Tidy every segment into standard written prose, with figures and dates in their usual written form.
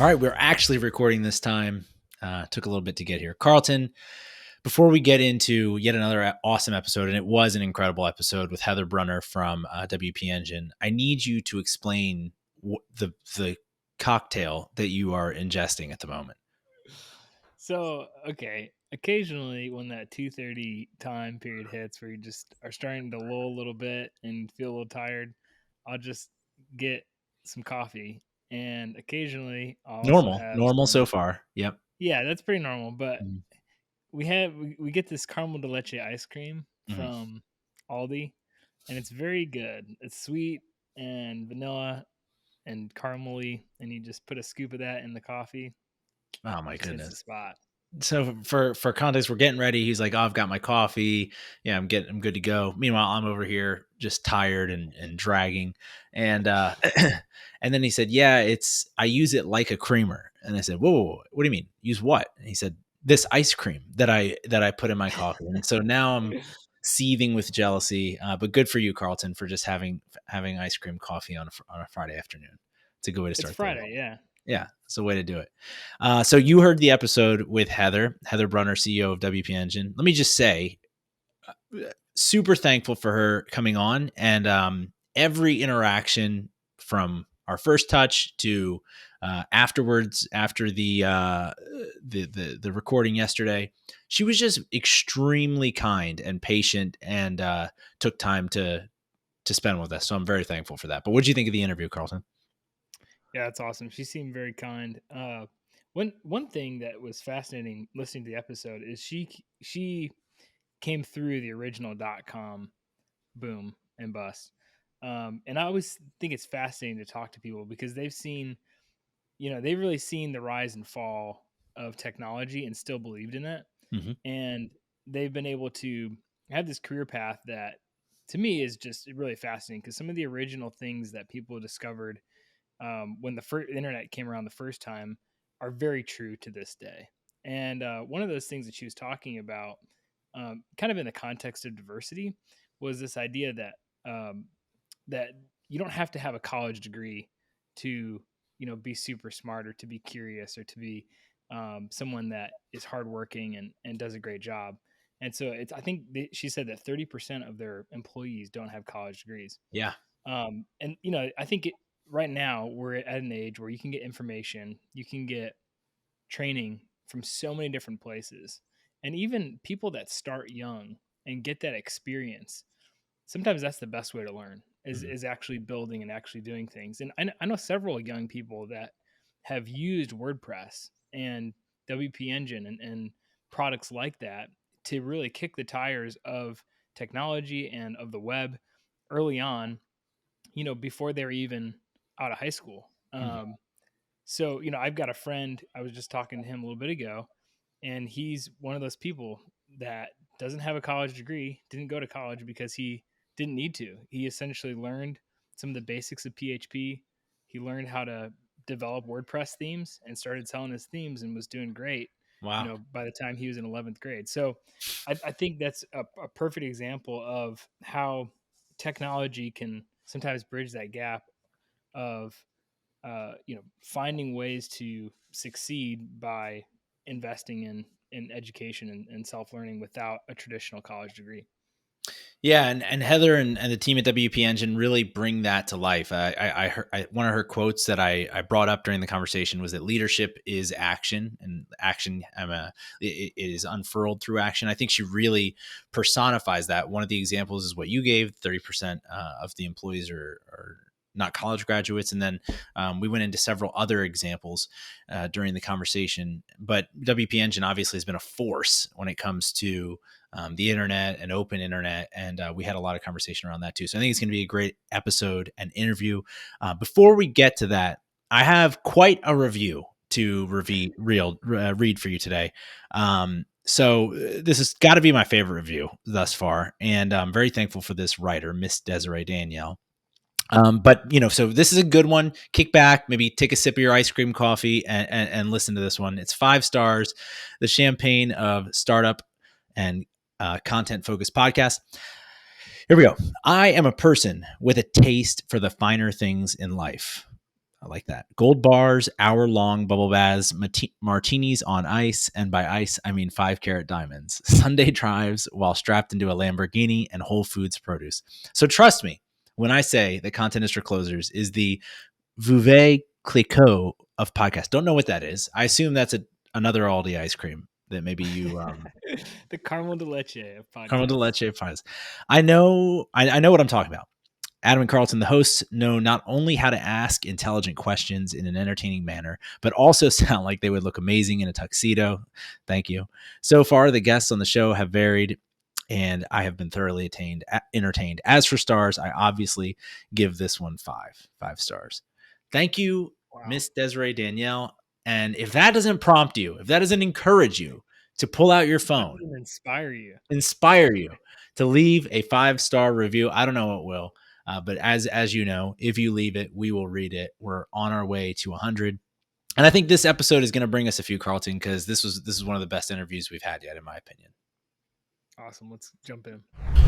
right, we're actually recording this time. Took a little bit to get here. Carlton, before we get into yet another awesome episode, and it was an incredible episode with Heather Brunner from WP Engine, I need you to explain the cocktail that you are ingesting at the moment. So, okay, occasionally when that 2:30 time period hits where you just are starting to lull a little bit and feel a little tired, I'll just get some coffee. And occasionally I'll also have Normal so some. far. Yep. Yeah, that's pretty normal, but Mm-hmm. we get this caramel de leche ice cream Mm-hmm. from Aldi, and it's very good. It's sweet and vanilla and caramely, and you just put a scoop of that in the coffee. Oh my Just hits the goodness. spot. So for context, we're getting ready. He's like, "Oh, I've got my coffee. Yeah, I'm good to go." Meanwhile, I'm over here just tired and dragging. And and then he said, "Yeah, I use it like a creamer." And I said, "Whoa, what do you mean? Use what?" And he said, "This ice cream that I put in my coffee." And so now I'm seething with jealousy. But good for you, Carlton, for just having ice cream coffee on a Friday afternoon. It's a good way to It's start the day. Friday, yeah. Yeah, it's a way to do it. So you heard the episode with Heather Brunner, CEO of WP Engine. Let me just say, super thankful for her coming on, and every interaction from our first touch to afterwards, after the recording yesterday, she was just extremely kind and patient, and took time to spend with us. So I'm very thankful for that. But what did you think of the interview, Carlton? Yeah, that's awesome. She seemed very kind. One thing that was fascinating listening to the episode is she came through the original .com boom and bust. And I always think it's fascinating to talk to people because they've really seen the rise and fall of technology and still believed in it. Mm-hmm. And they've been able to have this career path that to me is just really fascinating because some of the original things that people discovered when the internet came around the first time are very true to this day. And one of those things that she was talking about, kind of in the context of diversity, was this idea that you don't have to have a college degree to be super smart or to be curious or to be someone that is hardworking and does a great job. And so I think she said that 30% of their employees don't have college degrees. Yeah. And I think right now we're at an age where you can get information, you can get training from so many different places, and even people that start young and get that experience. Sometimes that's the best way to learn is Mm-hmm. is actually building and actually doing things. And I know several young people that have used WordPress and WP Engine and products like that to really kick the tires of technology and of the web early on, before they're even out of high school. Mm-hmm. So, I've got a friend, I was just talking to him a little bit ago, and he's one of those people that doesn't have a college degree, didn't go to college because he didn't need to. He essentially learned some of the basics of PHP. He learned how to develop WordPress themes and started selling his themes and was doing great, Wow. by the time he was in 11th grade. So I think that's a perfect example of how technology can sometimes bridge that gap of finding ways to succeed by investing in education and self-learning without a traditional college degree. Yeah, and Heather and the team at WP Engine really bring that to life. I heard one of her quotes that I brought up during the conversation was that leadership is action, and action it is unfurled through action. I think she really personifies that. One of the examples is what you gave: 30% of the employees are not college graduates, and then we went into several other examples during the conversation. But WP Engine obviously has been a force when it comes to the internet and open internet. And we had a lot of conversation around that too. So I think it's going to be a great episode and interview. Before we get to that, I have quite a review to read for you today. So this has got to be my favorite review thus far. And I'm very thankful for this writer, Miss Desiree Danielle. But so this is a good one. Kick back, maybe take a sip of your ice cream coffee and listen to this one. It's 5 stars. The champagne of startup and content focused podcast. Here we go. I am a person with a taste for the finer things in life. I like that. Gold bars, hour long bubble baths, martinis on ice, and by ice, I mean 5 carat diamonds. Sunday drives while strapped into a Lamborghini and Whole Foods produce. So trust me when I say that Content is for Closers is the Veuve Clicquot of podcast. Don't know what that is. I assume that's another Aldi ice cream that maybe you The caramel de leche of caramel de podcasts. leche finds. I know what I'm talking about. Adam and Carlton, the hosts, know not only how to ask intelligent questions in an entertaining manner, but also sound like they would look amazing in a tuxedo. Thank you. So far, the guests on the show have varied, and I have been thoroughly entertained. As for stars, I obviously give this one five stars. Thank you, Wow. Miss Desiree Danielle. And if that doesn't prompt you, if that doesn't encourage you to pull out your That phone, doesn't inspire you. inspire you to leave a 5-star review, I don't know what will. But as you know, if you leave it, we will read it. We're on our way to 100, and I think this episode is going to bring us a few, Carlton, because this is one of the best interviews we've had yet, in my opinion. Awesome. Let's jump in.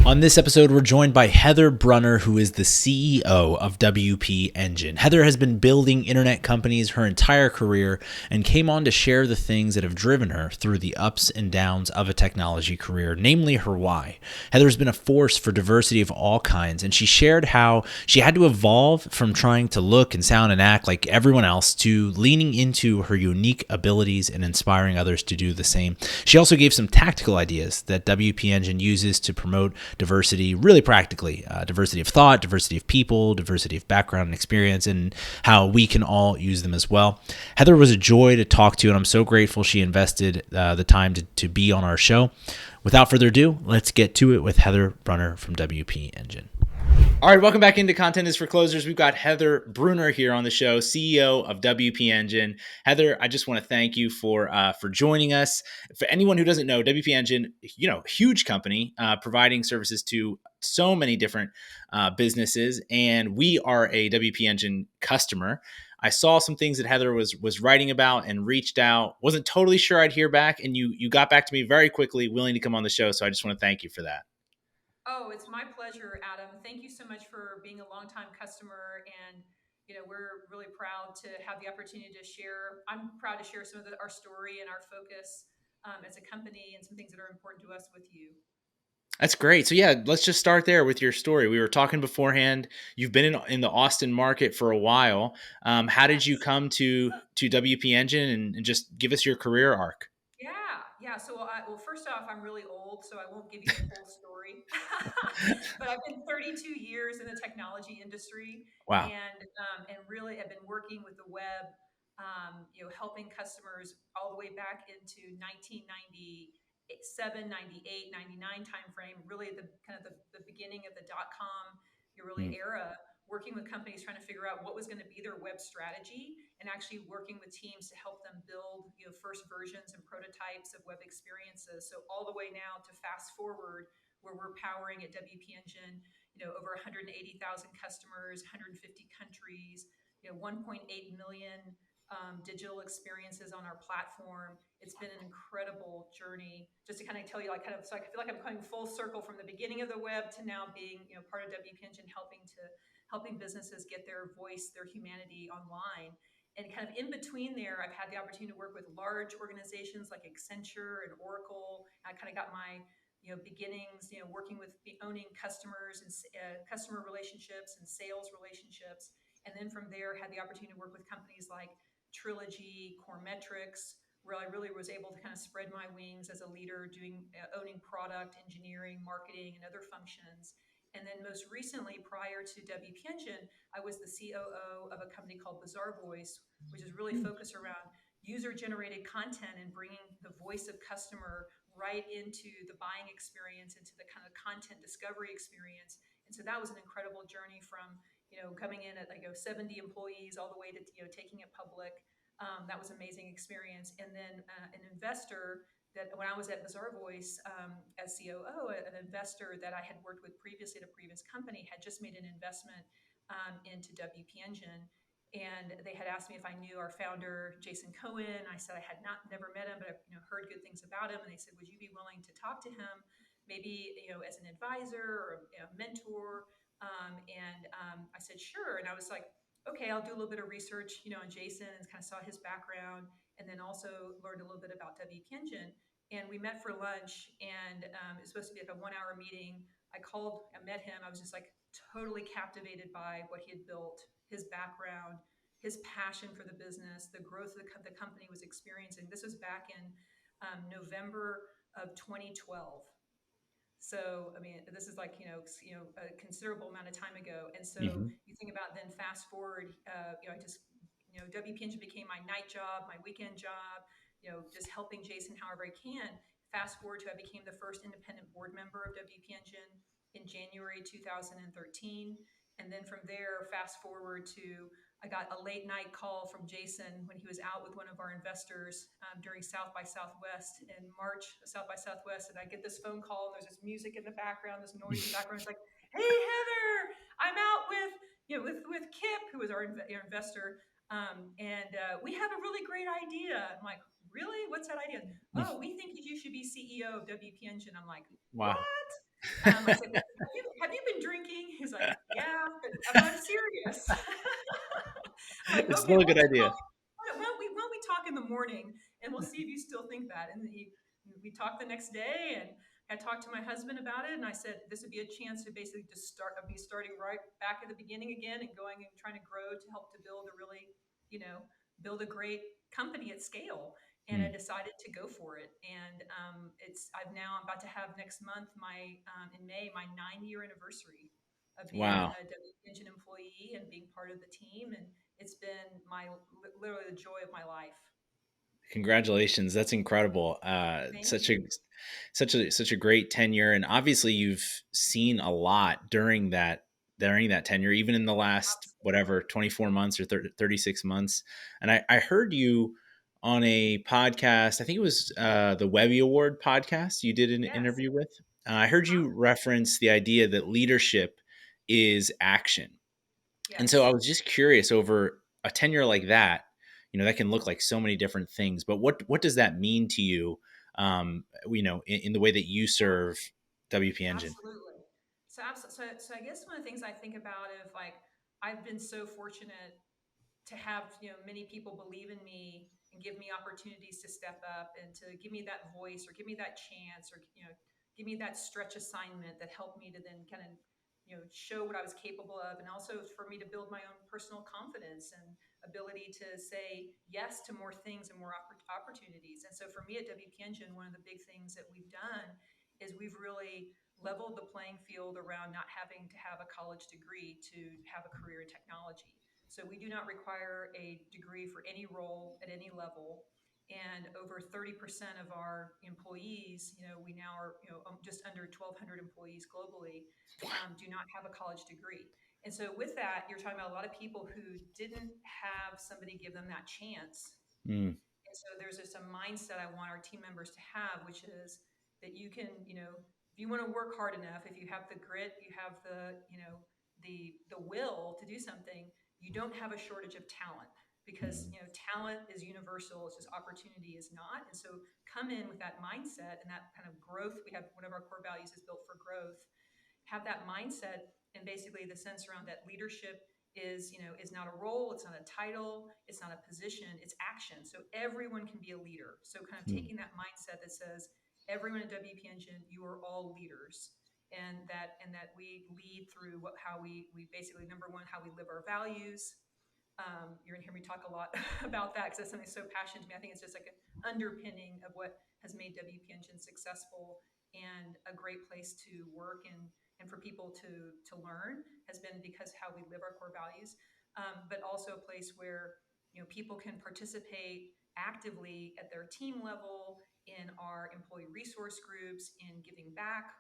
On this episode, we're joined by Heather Brunner, who is the CEO of WP Engine. Heather has been building internet companies her entire career and came on to share the things that have driven her through the ups and downs of a technology career, namely her why. Heather's been a force for diversity of all kinds, and she shared how she had to evolve from trying to look and sound and act like everyone else to leaning into her unique abilities and inspiring others to do the same. She also gave some tactical ideas that WP Engine uses to promote diversity really practically, diversity of thought, diversity of people, diversity of background and experience, and how we can all use them as well. Heather was a joy to talk to, and I'm so grateful she invested the time to be on our show. Without further ado, let's get to it with Heather Brunner from WP Engine. All right, welcome back into Content is for Closers. We've got Heather Brunner here on the show, CEO of WP Engine. Heather, I just want to thank you for joining us. For anyone who doesn't know, WP Engine, huge company providing services to so many different businesses, and we are a WP Engine customer. I saw some things that Heather was writing about and reached out. Wasn't totally sure I'd hear back, and you got back to me very quickly, willing to come on the show. So I just want to thank you for that. Oh, it's my pleasure, Adam. Thank you so much for being a longtime customer. And, we're really proud to have the opportunity to share. I'm proud to share some of our story and our focus as a company and some things that are important to us with you. That's great. So yeah, let's just start there with your story. We were talking beforehand. You've been in the Austin market for a while. How did you Yes. come to WP Engine, and just give us your career arc? Yeah. So, well, first off, I'm really old, so I won't give you the full story. But I've been 32 years in the technology industry, Wow. and really have been working with the web, helping customers all the way back into 1997, 98, 99 timeframe. Really, the kind of the beginning of the .com really Mm, era, working with companies trying to figure out what was going to be their web strategy, and actually working with teams to help them build first versions and prototypes of web experiences. So all the way now to fast forward, where we're powering at WP Engine over 180,000 customers, 150 countries, 1.8 million digital experiences on our platform. It's been an incredible journey. Just to kind of tell you, so I feel like I'm coming full circle from the beginning of the web to now being part of WP Engine, helping businesses get their voice, their humanity online. And kind of in between there, I've had the opportunity to work with large organizations like Accenture and Oracle. I kind of got my beginnings, working with owning customers and customer relationships and sales relationships. And then from there, had the opportunity to work with companies like Trilogy, Core Metrics, where I really was able to kind of spread my wings as a leader, owning product, engineering, marketing, and other functions. And then most recently, prior to WP Engine, I was the COO of a company called Bazaar Voice, which is really focused around user-generated content and bringing the voice of customer right into the buying experience, into the kind of content discovery experience. And so that was an incredible journey from coming in at 70 employees all the way to taking it public. That was an amazing experience. And then an investor that when I was at Bazaar Voice as COO, an investor that I had worked with previously at a previous company had just made an investment into WP Engine. And they had asked me if I knew our founder, Jason Cohen. I said I had never met him, but I heard good things about him. And they said, would you be willing to talk to him, maybe as an advisor or a mentor? I said, sure. And I was like, okay, I'll do a little bit of research, on Jason, and kind of saw his background, and then also learned a little bit about WP Engine. And we met for lunch, and it was supposed to be like a 1 hour meeting. I met him. I was just like totally captivated by what he had built, his background, his passion for the business, the growth the company was experiencing. This was back in November of 2012. So, I mean, this is like, a considerable amount of time ago. And so Hmm. you think about then fast forward, I just, WP Engine became my night job, my weekend job, just helping Jason however I can. Fast forward to I became the first independent board member of WP Engine in January 2013. And then from there, fast forward to I got a late night call from Jason when he was out with one of our investors during South by Southwest in March, South by Southwest. And I get this phone call, and there's this music in the background, this noise in the background. It's like, "Hey, Heather, I'm out with with Kip, who is our investor, and we have a really great idea." I'm like, "Really? What's that idea?" "Oh, we think you should be CEO of WP Engine." I'm like, Wow. "What?" I said, "Have you been drinking?" He's like, "Yeah, but I'm serious." I'm like, It's "Okay, still a well, good idea. why don't we talk in the morning, and we'll see if you still think that." And we talked the next day, and I talked to my husband about it, and I said this would be a chance to basically just be starting right back at the beginning again, and going and trying to grow to help to build a really, build a great company at scale. And I Hmm. decided to go for it. And I'm about to have next month in May my 9 year anniversary of being Wow. a W Engine employee and being part of the team. And it's been literally the joy of my life. Congratulations. That's incredible. Thank Such a you. such a great tenure. And obviously you've seen a lot during that tenure, even in the last Absolutely. whatever 24 months or 36 months. And I heard you on a podcast, I think it was the Webby Award podcast you did an Yes. interview with. I heard Uh-huh. you reference the idea that leadership is action. And so I Yes. was just curious, over a tenure like that, that can look like so many different things, but what does that mean to you, in the way that you serve WP Engine? Absolutely. So I guess one of the things I think about is like I've been so fortunate to have many people believe in me and give me opportunities to step up and to give me that voice or give me that chance or give me that stretch assignment that helped me to then kind of show what I was capable of, and also for me to build my own personal confidence and ability to say yes to more things and more opportunities. And so for me at WP Engine, one of the big things that we've done is we've really leveled the playing field around not having to have a college degree to have a career in technology. So we do not require a degree for any role at any level. And over 30% of our employees, we now are, just under 1,200 employees globally, do not have a college degree. And so with that, you're talking about a lot of people who didn't have somebody give them that chance. Mm, And so there's just a mindset I want our team members to have, which is that you can, if you want to work hard enough, if you have the grit, you have the will to do something, you don't have a shortage of talent, because mm, talent is universal. It's just opportunity is not. And so come in with that mindset and that kind of growth. We have one of our core values is built for growth. Have that mindset, and basically the sense around that leadership is not a role, it's not a title, it's not a position, it's action. So everyone can be a leader. So kind of mm, taking that mindset that says everyone at WP Engine, you are all leaders, and that we lead through how we basically, number one, how we live our values. You're going to hear me talk a lot about that because that's something so passionate to me. I think it's just like an underpinning of what has made WP Engine successful and a great place to work, and for people to learn, has been because how we live our core values, but also a place where people can participate actively at their team level, in our employee resource groups, in giving back,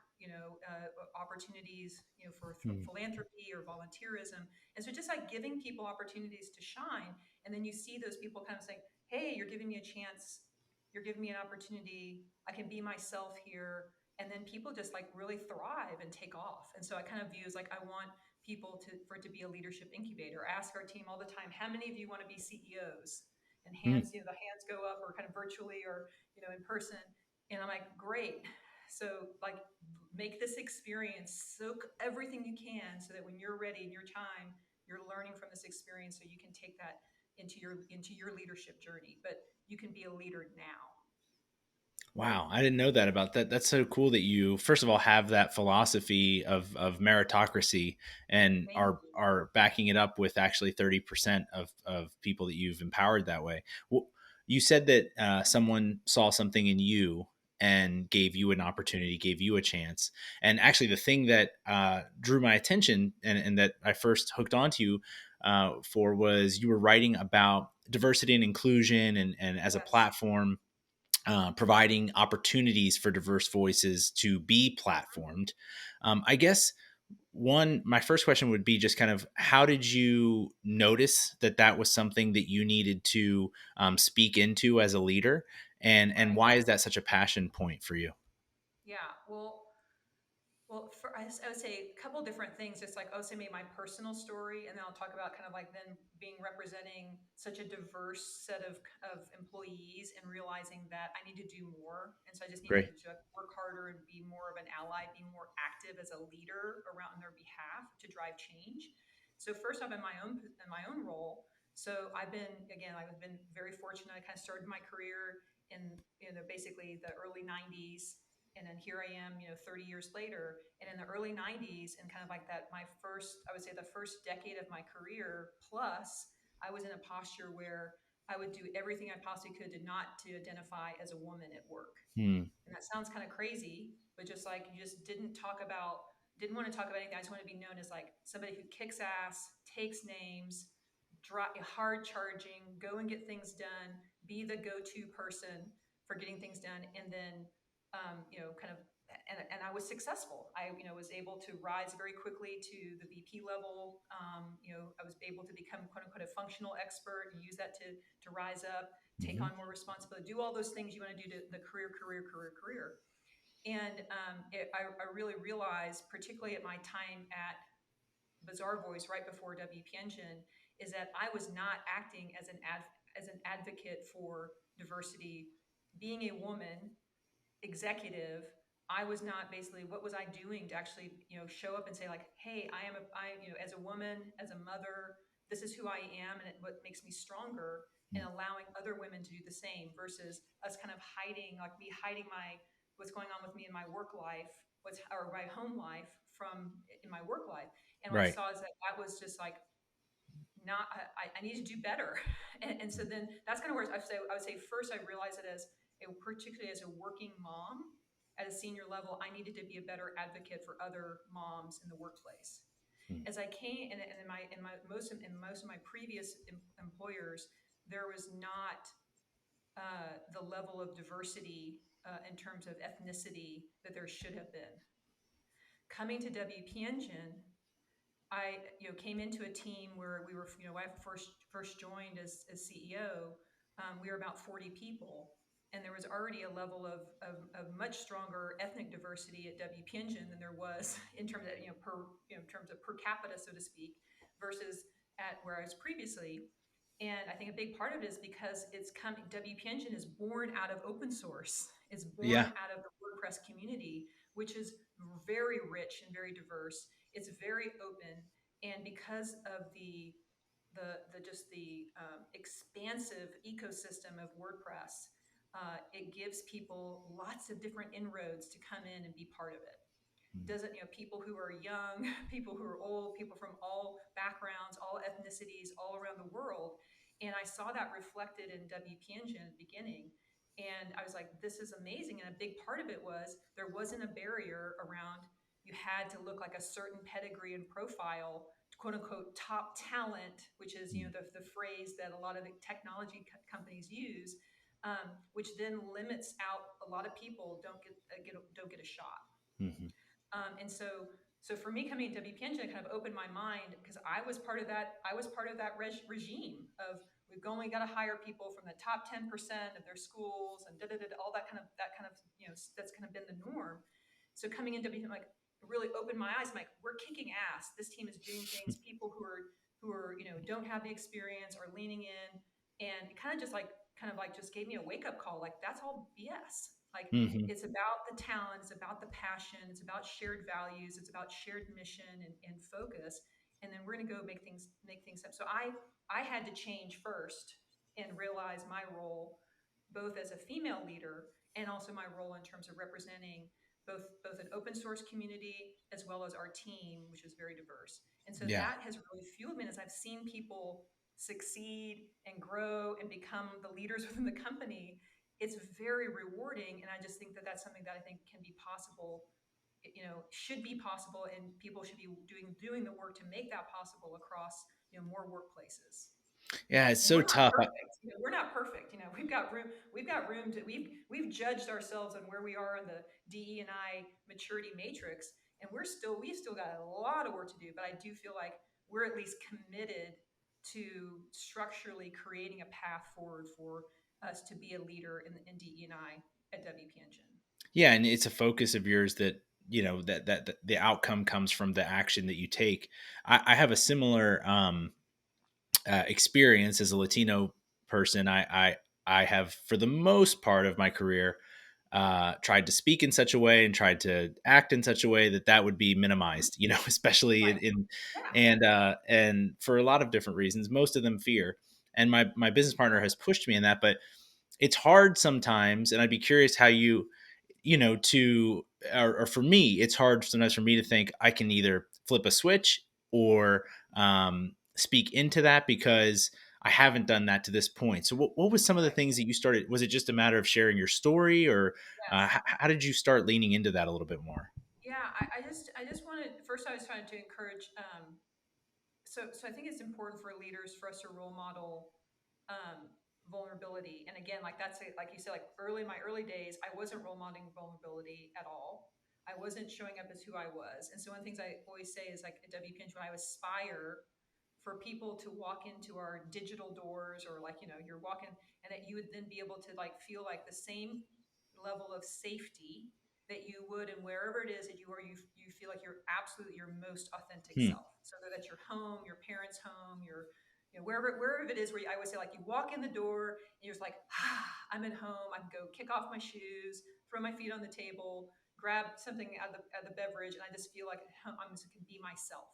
opportunities, for mm, philanthropy or volunteerism. And so just like giving people opportunities to shine, and then you see those people kind of saying, "Hey, you're giving me a chance. You're giving me an opportunity. I can be myself here." And then people just like really thrive and take off. And so I kind of view as like, I want people for it to be a leadership incubator. I ask our team all the time, how many of you want to be CEOs? And mm, the hands go up, or kind of virtually, or in person. And I'm like, great. So like, make this experience, soak everything you can, so that when you're ready in your time, You're learning from this experience so you can take that into your leadership journey, but you can be a leader now. Wow, I didn't know that about that. That's so cool that you, first of all, have that philosophy of meritocracy and Thank you. are backing it up with actually 30% of people that you've empowered that way. Well, you said that someone saw something in you and gave you an opportunity, gave you a chance. And actually, the thing that drew my attention and that I first hooked onto you for was you were writing about diversity and inclusion and as a Yes. platform providing opportunities for diverse voices to be platformed. I guess my first question would be just kind of how did you notice that that was something that you needed to speak into as a leader, and Right. why is that such a passion point for you? Yeah. Well, I would say a couple different things. Just like I would say maybe my personal story, and then I'll talk about kind of like then being representing such a diverse set of employees and realizing that I need to do more, and so I just needed Great. to work harder and be more of an ally, be more active as a leader around on their behalf to drive change. So first off, in my own role, so I've been very fortunate. I kind of started my career in basically the early '90s, and then here I am, 30 years later. And in the early '90s, and kind of like that, I would say the first decade of my career plus, I was in a posture where I would do everything I possibly could to identify as a woman at work. Hmm. And that sounds kind of crazy, but just like you just didn't want to talk about anything. I just want to be known as like somebody who kicks ass, takes names, hard charging, go and get things done, be the go-to person for getting things done, and then kind of and I was successful. I was able to rise very quickly to the VP level. I was able to become quote unquote a functional expert and use that to rise up, take Hmm. on more responsibility, do all those things you want to do to the career. And I really realized, particularly at my time at Bizarre Voice right before WP Engine, is that I was not acting as an advocate for diversity. Being a woman executive, I was not basically, what was I doing to actually show up and say like, hey, I as a woman, as a mother, this is who I am, and what makes me stronger, and allowing other women to do the same versus us kind of hiding, like me hiding my what's going on with me in my work life, or my home life from in my work life. And what I Right. saw is that that was just like not I need to do better. And so then that's kind of where I would say first I realized it particularly as a working mom at a senior level, I needed to be a better advocate for other moms in the workplace. Hmm. As I came in most of my previous employers, there was not the level of diversity in terms of ethnicity that there should have been. Coming to WP Engine, I came into a team where we were when I first joined as CEO, we were about 40 people, and there was already a level of much stronger ethnic diversity at WP Engine than there was in terms of in terms of per capita, so to speak, versus at where I was previously. And I think a big part of it is because it's coming. WP Engine is born out of open source. It's born Yeah. out of the WordPress community, which is very rich and very diverse. It's very open, and because of the expansive ecosystem of WordPress, it gives people lots of different inroads to come in and be part of it. Doesn't People who are young, people who are old, people from all backgrounds, all ethnicities, all around the world. And I saw that reflected in WP Engine at the beginning, and I was like, this is amazing. And a big part of it was there wasn't a barrier around you had to look like a certain pedigree and profile, quote unquote top talent, which is the phrase that a lot of the technology companies use, which then limits out a lot of people don't get a shot. Hmm. And so for me coming to WPNG, it kind of opened my mind because I was part of that. I was part of that regime of we've only got to hire people from the top 10% of their schools and all that kind of that's kind of been the norm. So coming into WPNG, like really opened my eyes. I'm like, we're kicking ass. This team is doing things. People who are don't have the experience are leaning in, and it kind of like just gave me a wake up call. Like that's all BS. Like Hmm. it's about the talent, it's about the passion, it's about shared values, it's about shared mission and focus. and then we're going to go make things up. So I had to change first and realize my role both as a female leader and also my role in terms of representing both an open source community as well as our team, which is very diverse. And so Yeah. that has really fueled me as I've seen people succeed and grow and become the leaders within the company. It's very rewarding, and I just think that that's something that I think can be possible, should be possible, and people should be doing the work to make that possible across more workplaces. Yeah, it's And so we're not tough. perfect. We're not perfect. We've got room to we've judged ourselves on where we are on the DE and I maturity matrix, and we've still got a lot of work to do. But I do feel like we're at least committed to structurally creating a path forward for us to be a leader in DE and I at WP Engine. Yeah, and it's a focus of yours that that the outcome comes from the action that you take. I have a similar experience as a Latino person. I have, for the most part of my career, tried to speak in such a way and tried to act in such a way that that would be minimized. Especially Right. in Yeah. and for a lot of different reasons, most of them fear. And my business partner has pushed me in that, but it's hard sometimes. And I'd be curious how to or for me, it's hard sometimes for me to think I can either flip a switch or speak into that, because I haven't done that to this point. So what was some of the Right. things that you started? Was it just a matter of sharing your story, or Yes. how did you start leaning into that a little bit more? Yeah. I just wanted, first I was trying to encourage, so I think it's important for leaders for us to role model um, vulnerability. And again, like that's it, like you said, like early in my early days, I wasn't role modeling vulnerability at all. I wasn't showing up as who I was. And so one of the things I always say is like at WPinch, when I aspire for people to walk into our digital doors, or like, you're walking, and that you would then be able to like feel like the same level of safety that you would, and wherever it is that you are, you feel like you're absolutely your most authentic Hmm. self. So that that's your home, your parents' home, your wherever it is, where I always say, like, you walk in the door and you're just like, I'm at home. I can go kick off my shoes, throw my feet on the table, grab something out of the beverage, and I just feel like I'm just can be myself.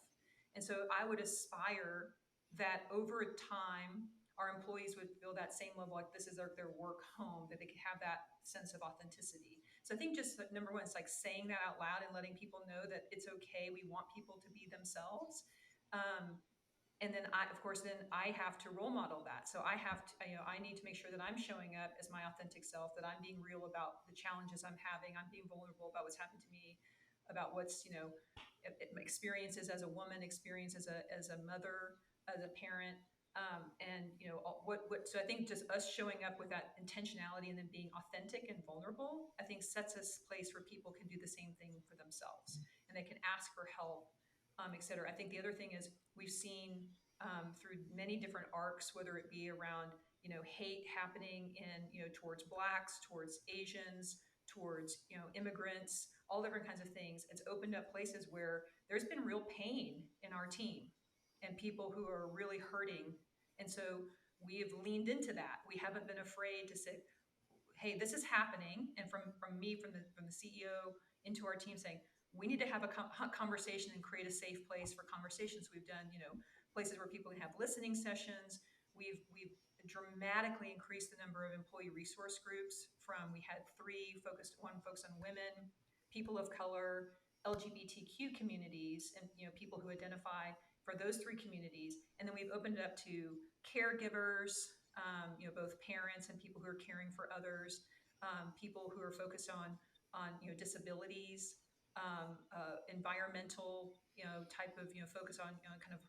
And so I would aspire that over time, our employees would feel that same level, like this is their work home, that they could have that sense of authenticity. So I think just number one, it's like saying that out loud and letting people know that it's okay. We want people to be themselves. Um, and then of course, then I have to role model that. So I have to, I need to make sure that I'm showing up as my authentic self, that I'm being real about the challenges I'm having. I'm being vulnerable about what's happened to me, about what's, experiences as a woman, experience as a mother, as a parent. And so I think just us showing up with that intentionality and then being authentic and vulnerable, I think sets us a place where people can do the same thing for themselves, and they can ask for help, et cetera. I think the other thing is we've seen through many different arcs, whether it be around hate happening in towards blacks, towards Asians, towards immigrants, all different kinds of things. It's opened up places where there's been real pain in our team and people who are really hurting, and so we have leaned into that. We haven't been afraid to say, hey, this is happening, and from the CEO into our team saying we need to have a conversation and create a safe place for conversations. We've done places where people can have listening sessions. We've dramatically increased the number of employee resource groups. From we had one focused on women, people of color, LGBTQ communities, and people who identify for those three communities. And then we've opened it up to caregivers, both parents and people who are caring for others, people who are focused on disabilities, environmental type of focus on kind of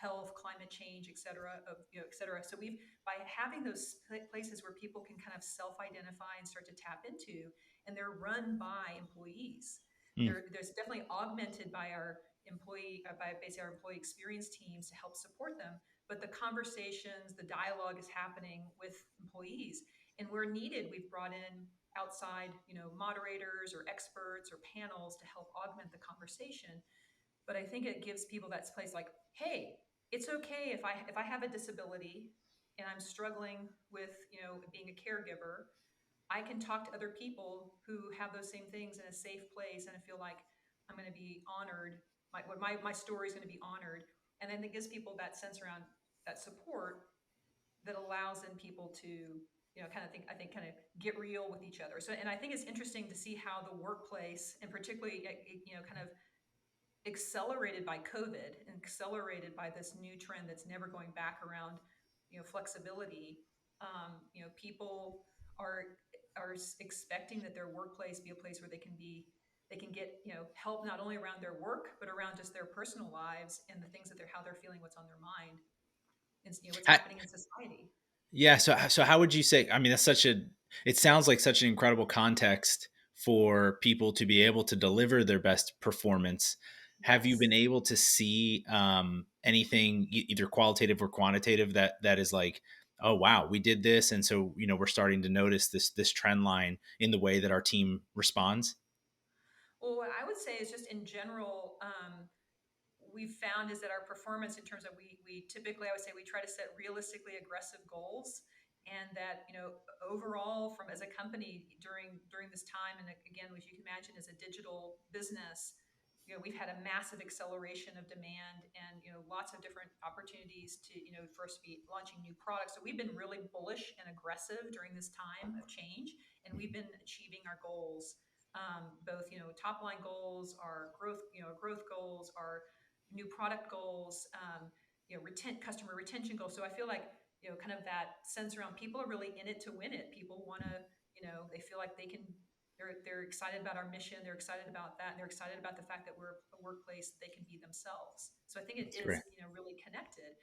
health, climate change, et cetera, et cetera. So we've, by having those places where people can kind of self-identify and start to tap into, and they're run by employees. Hmm. There's definitely augmented by our by basically our employee experience teams to help support them, but the conversations, the dialogue is happening with employees. And where needed, we've brought in outside, moderators or experts or panels to help augment the conversation. But I think it gives people that place like, hey, it's okay if I have a disability and I'm struggling with, being a caregiver. I can talk to other people who have those same things in a safe place, and I feel like I'm going to be honored. My story is going to be honored, And then it gives people that sense around that support that allows then people to, kind of think, I think, kind of get real with each other. So, and I think it's interesting to see how the workplace, and particularly, kind of accelerated by COVID and accelerated by this new trend that's never going back around, flexibility. People are expecting that their workplace be a place where they can get, help not only around their work but around just their personal lives and the things that how they're feeling, what's on their mind, and what's happening in society. Yeah. So how would you say? I mean, it sounds like such an incredible context for people to be able to deliver their best performance. Have you Yes. been able to see anything either qualitative or quantitative that is like, oh wow, we did this, and so we're starting to notice this trend line in the way that our team responds. Well, what I would say is just in general, we've found is that our performance in terms of we typically, I would say, we try to set realistically aggressive goals, and that, overall, from as a company during this time, and again, as you can imagine, as a digital business, we've had a massive acceleration of demand, and lots of different opportunities to, for us to be launching new products. So we've been really bullish and aggressive during this time of change, and we've been achieving our goals, both, top line goals, our growth goals, our new product goals, customer retention goals. So I feel like, kind of that sense around people are really in it to win it. People want to, they feel like they can. They're excited about our mission. They're excited about that. And they're excited about the fact that we're a workplace that they can be themselves. So I think it That's is, great. really connected.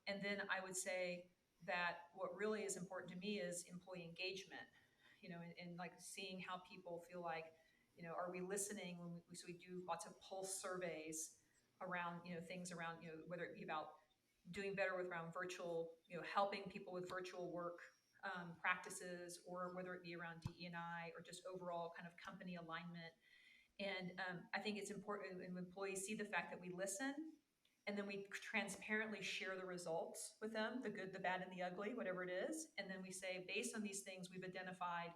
And then I would say that what really is important to me is employee engagement. And like seeing how people feel like, are we listening when so we do lots of pulse surveys around, things around, whether it be about doing better with around virtual, helping people with virtual work, practices, or whether it be around DE&I or just overall kind of company alignment. And I think it's important when employees see the fact that we listen, and then we transparently share the results with them, the good, the bad, and the ugly, whatever it is. And then we say, based on these things, we've identified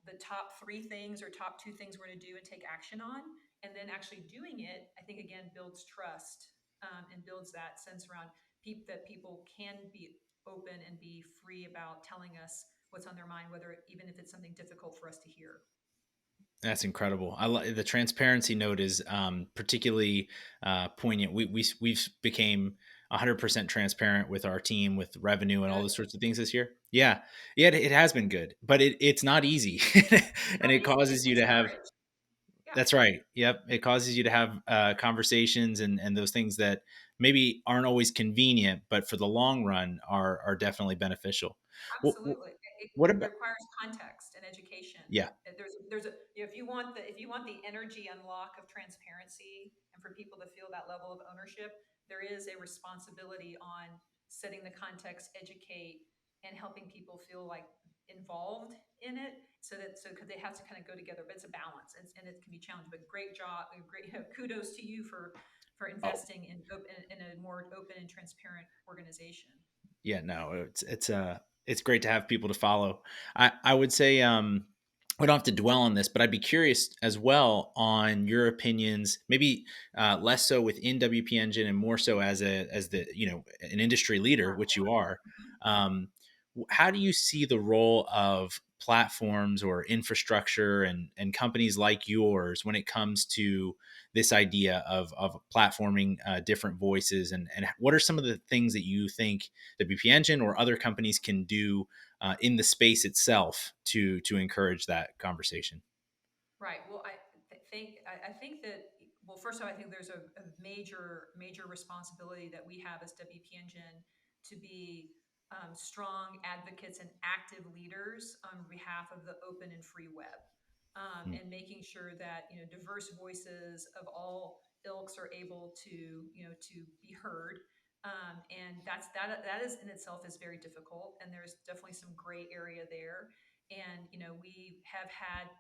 the top 3 things or top 2 things we're going to do and take action on. And then actually doing it, I think, again, builds trust, and builds that sense around that people can be open and be free about telling us what's on their mind, whether even if it's something difficult for us to hear. That's incredible. The transparency note is particularly poignant. We've became 100% transparent with our team, with revenue and all Good. those sorts of things this year. Yeah, yeah, it has been good, but it's not easy, It's and not it easy. It causes you takes to have. courage. Yeah, That's right. Yep, it causes you to have conversations and those things that maybe aren't always convenient, but for the long run are definitely beneficial. What, absolutely. what It about? requires context and education. Yeah, There's a, if you want the energy unlock of transparency and for people to feel that level of ownership, there is a responsibility on setting the context, educate, and helping people feel like involved in it, because they have to kind of go together. But it's a balance, and it can be challenging. But great job, great kudos to you for oh, investing in a more open and transparent organization. yeah, no, it's great to have people to follow. I would say we don't have to dwell on this, but I'd be curious as well on your opinions, maybe less so within WP Engine and more so as the an industry leader, which you Platform. are. Mhm. Um, how do you see the role of platforms or infrastructure and companies like yours when it comes to this idea of platforming different voices, and what are some of the things that you think the BP Engine or other companies can do in the space itself to encourage that conversation? Right. Well, I think that, well, first of all, I think there's a major responsibility that we have as WP Engine to be strong advocates and active leaders on behalf of the open and free web, Hmm. and making sure that, diverse voices of all ilks are able to, to be heard. And that is in itself is very difficult, and there's definitely some gray area there. And we have had,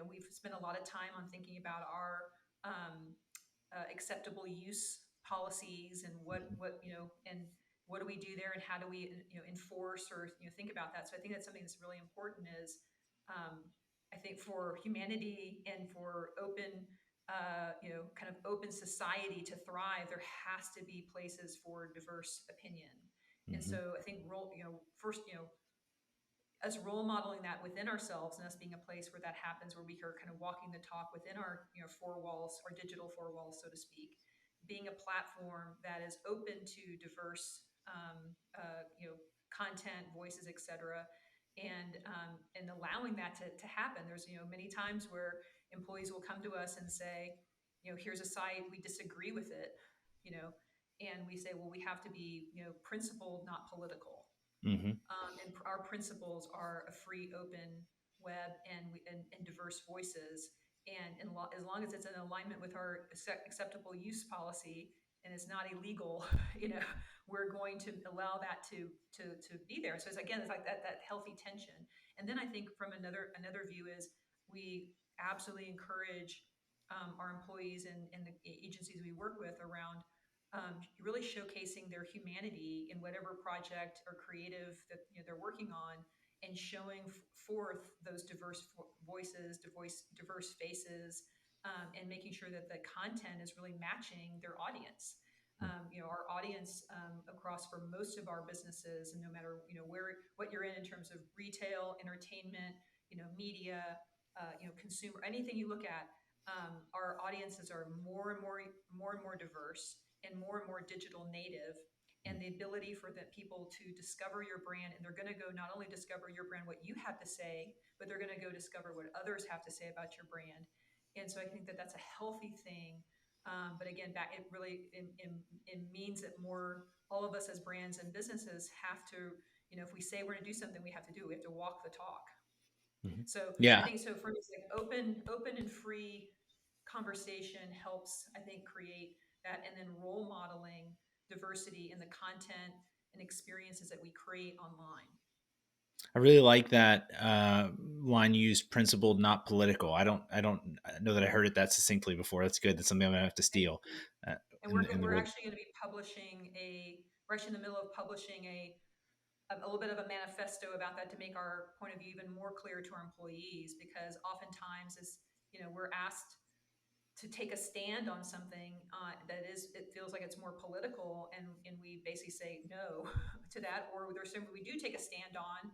we've spent a lot of time on thinking about our acceptable use policies, and and what do we do there, and how do we, enforce or, think about that. So I think that's something that's really important is, I think for humanity and for open kind of open society to thrive, there has to be places for diverse opinion. And Mm-hmm. so I think first, us role modeling that within ourselves and us being a place where that happens, where we are kind of walking the talk within our four walls, our digital four walls, so to speak, being a platform that is open to diverse content, voices, etc., and allowing that to happen. There's many times where employees will come to us and say, here's a site, we disagree with it, you know and we say, well, we have to be principled, not political. Mm-hmm. And our principles are a free, open web and diverse voices. And as long as it's in alignment with our acceptable use policy and it's not illegal, we're going to allow that to be there. So it's like that healthy tension. And then I think from another view is we absolutely encourage our employees and the agencies we work with around really showcasing their humanity in whatever project or creative that they're working on, and showing forth those diverse voices, diverse faces, and making sure that the content is really matching their audience. Our audience across for most of our businesses, and no matter what you're in terms of retail, entertainment, media, consumer, anything you look at, our audiences are more and more diverse and more digital native. And the ability for the people to discover your brand, and they're going to go not only discover your brand, what you have to say, but they're going to go discover what others have to say about your brand. And so I think that that's a healthy thing. But again, it really it means that more all of us as brands and businesses have to, if we say we're going to do something, we have to do. We have to walk the talk. Mm-hmm. So I Yeah. think so. For me, it's like open and free conversation helps, I think, create that, and then role modeling diversity in the content and experiences that we create online. I really like that line used, principled, not political. I don't know that I heard it that succinctly before. That's good. That's something I'm gonna have to Thank steal you. uh, And in the we're word. actually going to be we're actually in the middle of publishing a little bit of a manifesto about that, to make our point of view even more clear to our employees, because oftentimes we're asked to take a stand on something it feels like it's more political, and we basically say no to that, or there's something we do take a stand on,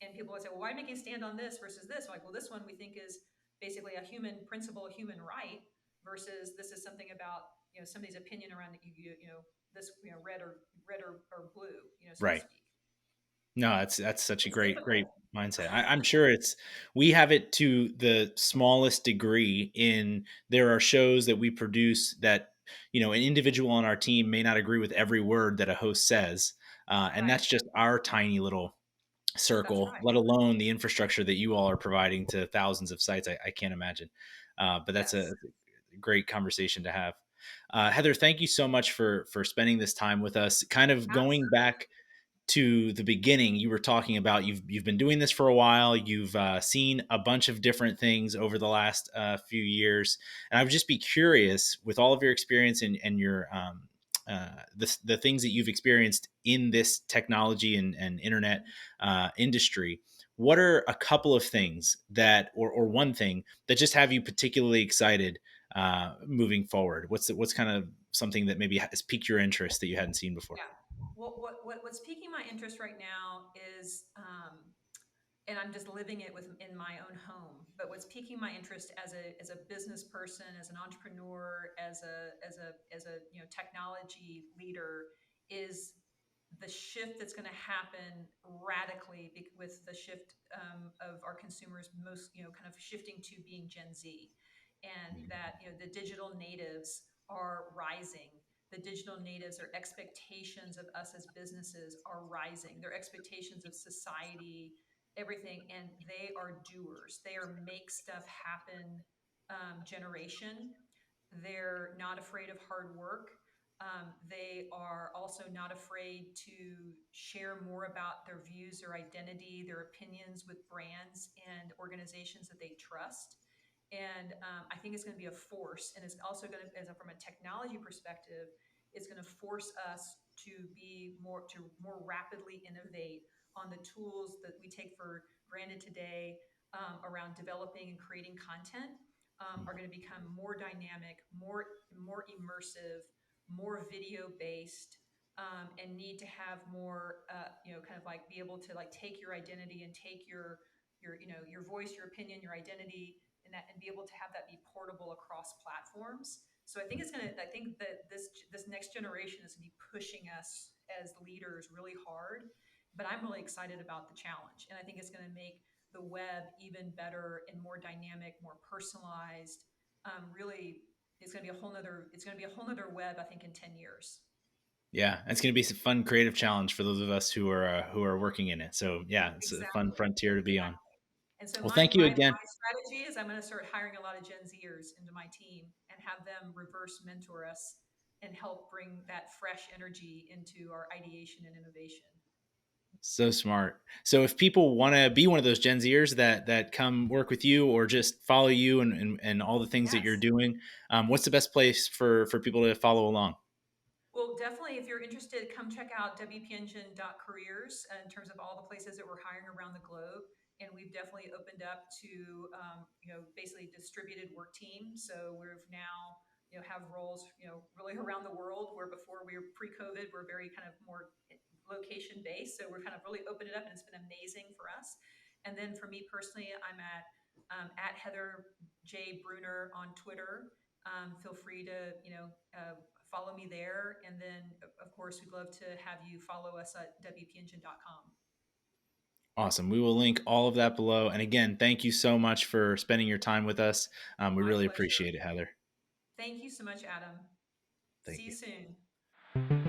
and people would say, well, why are you making a stand on this versus this? I'm like, well, this one we think is basically a human principle, a human right, versus this is something about somebody's opinion around this red or blue, so to Right. speak. No, that's such a It's great difficult. mindset. I'm sure we have it to the smallest degree. In there are shows that we produce that an individual on our team may not agree with every word that a host says, and Right. that's just our tiny little That's circle. right. Let alone the infrastructure that you all are providing to thousands of sites. I can't imagine. But that's a Yes. great conversation to have. Heather, thank you so much for spending this time with us. Kind of going Absolutely. back to the beginning, you were talking about you've been doing this for a while. You've seen a bunch of different things over the last few years, and I would just be curious, with all of your experience and your the things that you've experienced in this technology and internet industry. What are a couple of things that, or one thing that just have you particularly excited moving forward? What's kind of something that maybe has piqued your interest that you hadn't seen before? Yeah. What's piquing my interest right now is, and I'm just living it in my own home. But what's piquing my interest as a business person, as an entrepreneur, as a technology leader, is the shift that's going to happen radically with the shift of our consumers, most kind of shifting to being Gen Z, and that the digital natives are rising. The digital natives, their expectations of us as businesses are rising. Their expectations of society, everything, and they are doers. They are make stuff happen generation. They're not afraid of hard work. They are also not afraid to share more about their views, their identity, their opinions with brands and organizations that they trust. And I think it's going to be a force, and it's also going to, from a technology perspective, it's going to force us to more rapidly innovate on the tools that we take for granted today, around developing and creating content. are going to become more dynamic, more immersive, more video based, and need to have more, kind of like be able to like take your identity and take your voice, your opinion, your identity, and be able to have that be portable across platforms. So I think that this next generation is going to be pushing us as leaders really hard, but I'm really excited about the challenge, and I think it's going to make the web even better and more dynamic, more personalized. Really, it's going to be a whole nother web, I think, in 10 years. Yeah, it's going to be a fun creative challenge for those of us who are working in it. So yeah, it's a fun Exactly. frontier to be on. And so Well, my thank you my again. my strategy is I'm going to start hiring a lot of Gen Zers into my team and have them reverse mentor us and help bring that fresh energy into our ideation and innovation. So smart. So if people want to be one of those Gen Zers that come work with you or just follow you and all the things that you're Yes. doing, what's the best place for people to follow along? Well, definitely, if you're interested, come check out wpengine.careers in terms of all the places that we're hiring around the globe. And we've definitely opened up to, basically distributed work teams. So we've now, have roles, really around the world, where before we were pre-COVID, we're very kind of more location based. So we're kind of really opened it up, and it's been amazing for us. And then for me personally, I'm at Heather J. Brunner on Twitter. Feel free to, follow me there. And then, of course, we'd love to have you follow us at wpengine.com. Awesome. We will link all of that below. And again, thank you so much for spending your time with us. We My really pleasure. appreciate it, Heather. Thank you so much, Adam. Thank See you you. soon.